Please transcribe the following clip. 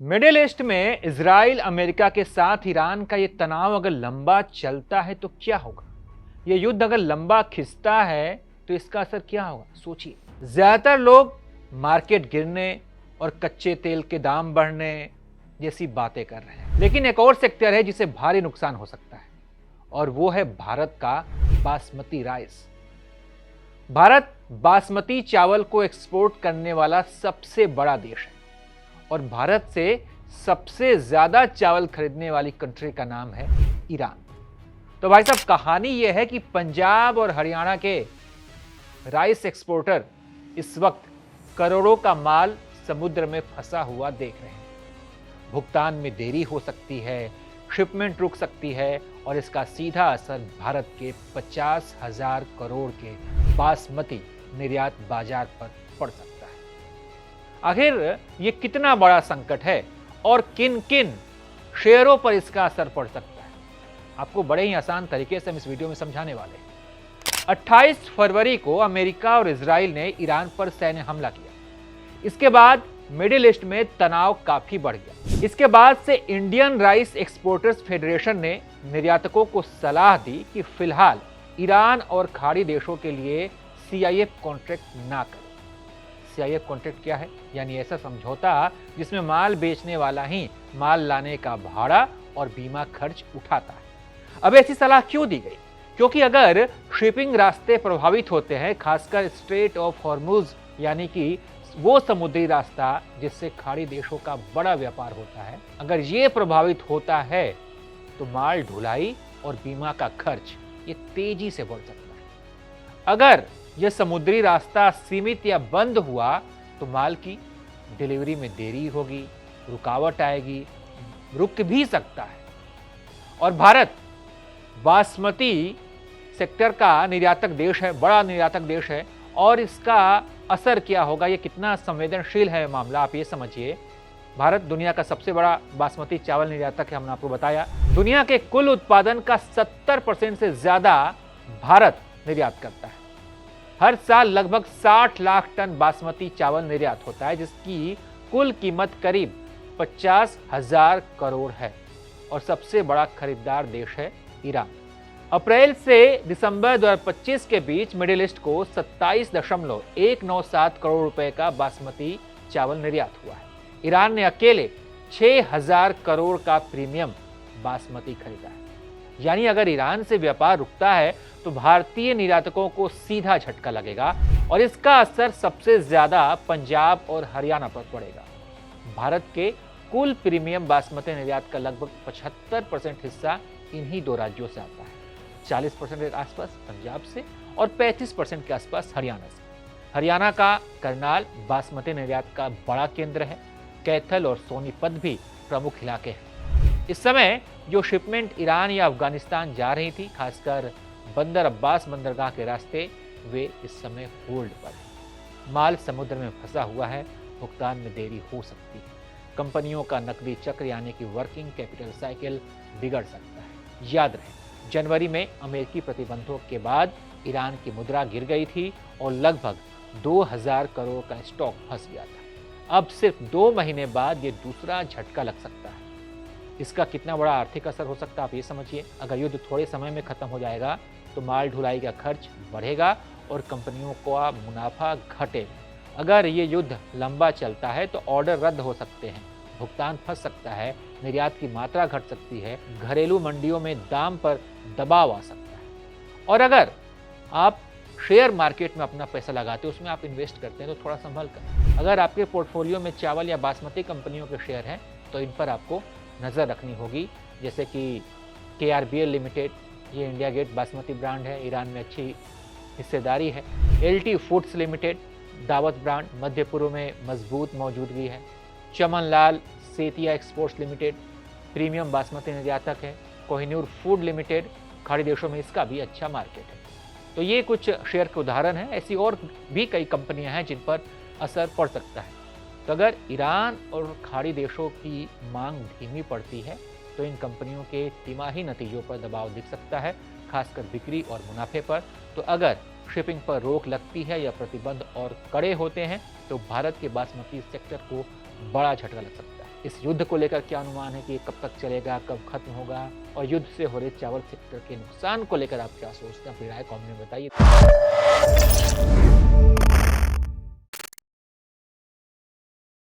Middle east में Israel America के साथ ईरान का ये तनाव अगर लंबा चलता है तो क्या होगा। ये युद्ध अगर लंबा खिंचता है तो इसका असर क्या होगा, सोचिए। ज्यादातर लोग मार्केट गिरने और कच्चे तेल के दाम बढ़ने जैसी बातें कर रहे हैं, लेकिन एक और सेक्टर है जिसे भारी नुकसान हो सकता है और वो है भारत का बासमती राइस। भारत बासमती चावल को एक्सपोर्ट करने वाला सबसे बड़ा देश है और भारत से सबसे ज्यादा चावल खरीदने वाली कंट्री का नाम है ईरान। तो भाई साहब, कहानी यह है कि पंजाब और हरियाणा के राइस एक्सपोर्टर इस वक्त करोड़ों का माल समुद्र में फंसा हुआ देख रहे हैं। भुगतान में देरी हो सकती है, शिपमेंट रुक सकती है और इसका सीधा असर भारत के 50,000 करोड़ के बासमती निर्यात बाजार पर पड़ सकता है। आखिर ये कितना बड़ा संकट है और किन किन शेयरों पर इसका असर पड़ सकता है, आपको बड़े ही आसान तरीके से हम इस वीडियो में समझाने वाले हैं। 28 फरवरी को अमेरिका और इजराइल ने ईरान पर सैन्य हमला किया। इसके बाद मिडिल ईस्ट में तनाव काफी बढ़ गया। इसके बाद से इंडियन राइस एक्सपोर्टर्स फेडरेशन ने निर्यातकों को सलाह दी कि फिलहाल ईरान और खाड़ी देशों के लिए सीआईएफ कॉन्ट्रैक्ट ना करें। सीआईएफ कॉन्ट्रैक्ट क्या है? यानी ऐसा समझौता जिसमें माल बेचने वाला ही माल लाने का भाड़ा और बीमा खर्च उठाता है। अब ऐसी सलाह क्यों दी गई? क्योंकि अगर शिपिंग रास्ते प्रभावित होते हैं, खासकर स्ट्रेट ऑफ हॉर्मुज यानी कि वो समुद्री रास्ता जिससे खाड़ी देशों का बड़ा व्यापार होता है, अगर ये प्रभावित होता है तो माल ढुलाई और बीमा का खर्च ये तेजी से बढ़ सकता है। अगर यह समुद्री रास्ता सीमित या बंद हुआ तो माल की डिलीवरी में देरी होगी, रुकावट आएगी, रुक भी सकता है। और भारत बासमती सेक्टर का निर्यातक देश है, बड़ा निर्यातक देश है, और इसका असर क्या होगा, ये कितना संवेदनशील है मामला, आप ये समझिए। भारत दुनिया का सबसे बड़ा बासमती चावल निर्यातक है, हमने आपको बताया। दुनिया के कुल उत्पादन का 70% से ज्यादा भारत निर्यात करता है। हर साल लगभग 60 लाख टन बासमती चावल निर्यात होता है, जिसकी कुल कीमत करीब 50,000 करोड़ है और सबसे बड़ा खरीदार देश है ईरान। अप्रैल से दिसंबर 2025 के बीच मिडिल ईस्ट को 27.197 करोड़ रुपए का बासमती चावल निर्यात हुआ है। ईरान ने अकेले 6,000 करोड़ का प्रीमियम बासमती खरीदा है। यानी अगर ईरान से व्यापार रुकता है तो भारतीय निर्यातकों को सीधा झटका लगेगा और इसका असर सबसे ज्यादा पंजाब और हरियाणा पर पड़ेगा। भारत के कुल प्रीमियम बासमती निर्यात का लगभग 75% हिस्सा इन्हीं दो राज्यों से आता है। 40% के आसपास पंजाब से और 35% के आसपास हरियाणा से। हरियाणा का करनाल बासमती निर्यात का बड़ा केंद्र है। कैथल और सोनीपत भी प्रमुख इलाके हैं। इस समय जो शिपमेंट ईरान या अफगानिस्तान जा रही थी, खासकर बंदर अब्बास बंदरगाह के रास्ते, वे इस समय होल्ड पर है। माल समुद्र में फंसा हुआ है, भुगतान में देरी हो सकती है। कंपनियों का नकदी चक्र यानी कि वर्किंग कैपिटल साइकिल बिगड़ सकता है। याद रहे, जनवरी में अमेरिकी प्रतिबंधों के बाद ईरान की मुद्रा गिर गई थी और लगभग 2,000 करोड़ का स्टॉक फंस गया था। अब सिर्फ 2 महीने बाद ये दूसरा झटका लग सकता है। इसका कितना बड़ा आर्थिक असर हो सकता है, आप ये समझिए। अगर युद्ध थोड़े समय में खत्म हो जाएगा तो माल ढुलाई का खर्च बढ़ेगा और कंपनियों का मुनाफा घटेगा। अगर ये युद्ध लंबा चलता है तो ऑर्डर रद्द हो सकते हैं, भुगतान फंस सकता है, निर्यात की मात्रा घट सकती है, घरेलू मंडियों में दाम पर दबाव आ सकता है। और अगर आप शेयर मार्केट में अपना पैसा लगाते हो, उसमें आप इन्वेस्ट करते हैं तो थोड़ा संभल कर। अगर आपके पोर्टफोलियो में चावल या बासमती कंपनियों के शेयर हैं तो इन पर आपको नज़र रखनी होगी, जैसे कि KRBL लिमिटेड, ये इंडिया गेट बासमती ब्रांड है, ईरान में अच्छी हिस्सेदारी है। LT फूड्स लिमिटेड, दावत ब्रांड, मध्य पूर्व में मजबूत मौजूदगी है। Chamanlal Setia exports limited premium basmati निर्यातक है। कोहिनूर फूड लिमिटेड, खाड़ी देशों में इसका भी अच्छा मार्केट है। तो ये कुछ शेयर के उदाहरण हैं। ऐसी और भी कई कंपनियां हैं जिन पर असर पड़ सकता है। तो अगर ईरान और खाड़ी देशों की मांग धीमी पड़ती है तो इन कंपनियों के तिमाही नतीजों पर दबाव दिख सकता है, खासकर बिक्री और मुनाफे पर। तो अगर शिपिंग पर रोक लगती है या प्रतिबंध और कड़े होते हैं तो भारत के बासमती सेक्टर को बड़ा झटका लग सकता है। इस युद्ध को लेकर क्या अनुमान है कि ये कब तक चलेगा, कब खत्म होगा, और युद्ध से हो रहे चावल सेक्टर के नुकसान को लेकर आप क्या सोचते हैं? अपनी राय कमेंट में बताइए।